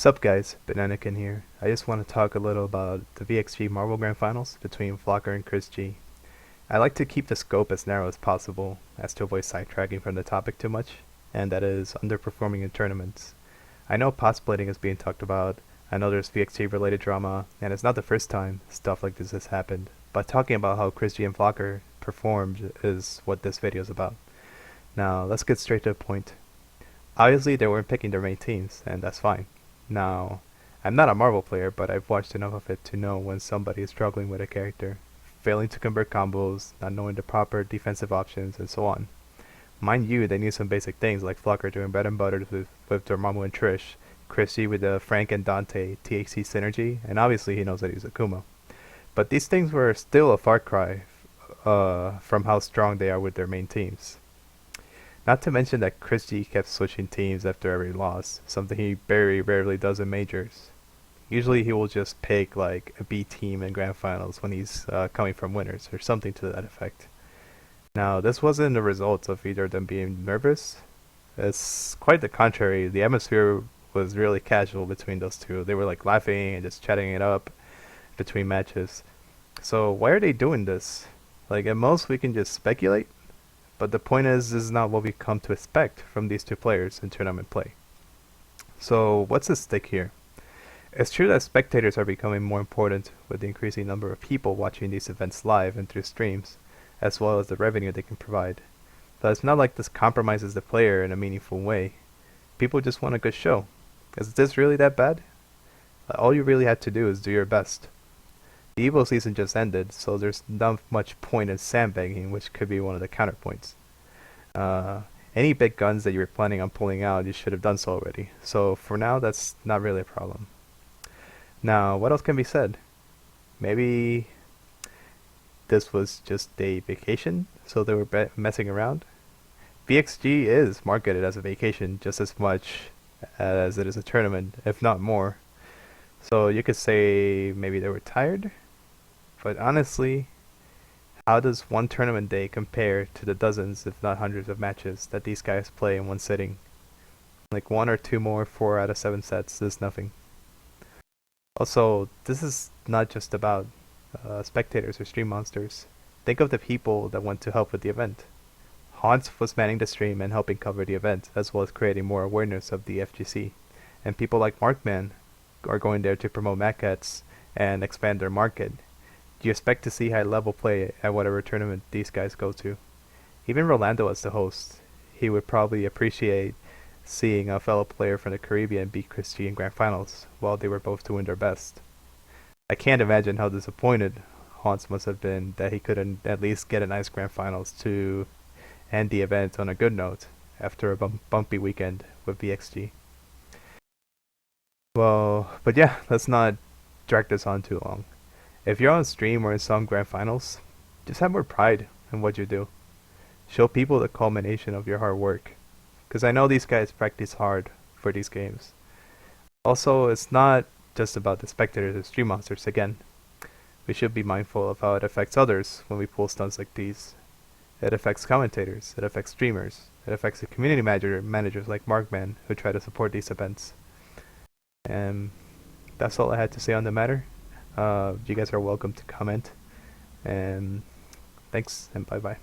Sup guys, Bananakin here. I just want to talk a little about the VxG Marvel Grand Finals between Flocker and Chris G. I like to keep the scope as narrow as possible, as to avoid sidetracking from the topic too much, and that is underperforming in tournaments. I know pot splitting is being talked about, I know there's VxG related drama, and it's not the first time stuff like this has happened, but talking about how Chris G and Flocker performed is what this video is about. Now, let's get straight to the point. Obviously, they weren't picking their main teams, and that's fine. Now, I'm not a Marvel player, but I've watched enough of it to know when somebody is struggling with a character, failing to convert combos, not knowing the proper defensive options, and so on. Mind you, they knew some basic things like Flocker doing bread and butter with Dormammu and Trish, Chris G with the Frank and Dante THC synergy, and obviously he knows that he's Akuma. But these things were still a far cry from how strong they are with their main teams. Not to mention that Chris G kept switching teams after every loss, something he very rarely does in majors. Usually he will just pick like a B team in grand finals when he's coming from winners, or something to that effect. Now, this wasn't a result of either of them being nervous. It's quite the contrary. The atmosphere was really casual between those two. They were like laughing and just chatting it up between matches. So why are they doing this? Like at most we can just speculate. But the point is, this is not what we come to expect from these two players in tournament play. So what's at stake here? It's true that spectators are becoming more important with the increasing number of people watching these events live and through streams, as well as the revenue they can provide. But it's not like this compromises the player in a meaningful way. People just want a good show. Is this really that bad? All you really had to do is do your best. The Evo season just ended, so there's not much point in sandbagging, which could be one of the counterpoints. Any big guns that you were planning on pulling out, you should have done so already. So for now, that's not really a problem. Now, what else can be said? Maybe this was just a vacation, so they were messing around. VxG is marketed as a vacation just as much as it is a tournament, if not more. So you could say maybe they were tired. But honestly, how does one tournament day compare to the dozens, if not hundreds of matches that these guys play in one sitting? Like 1 or 2 more 4 out of 7 sets is nothing. Also, this is not just about spectators or stream monsters. Think of the people that went to help with the event. Hans was manning the stream and helping cover the event, as well as creating more awareness of the FGC. And people like Markman are going there to promote MatCats and expand their market. You expect to see high level play at whatever tournament these guys go to. Even Rolando as the host, he would probably appreciate seeing a fellow player from the Caribbean beat Chris G in grand finals while they were both doing their best. I can't imagine how disappointed Hans must have been that he couldn't at least get a nice grand finals to end the event on a good note after a bumpy weekend with VxG. Well, but yeah, let's not drag this on too long. If you're on stream or in some grand finals, just have more pride in what you do. Show people the culmination of your hard work. Because I know these guys practice hard for these games. Also, it's not just about the spectators and stream monsters again. We should be mindful of how it affects others when we pull stunts like these. It affects commentators, it affects streamers, it affects the community managers like Markman who try to support these events. And that's all I had to say on the matter. You guys are welcome to comment, and thanks, and bye bye.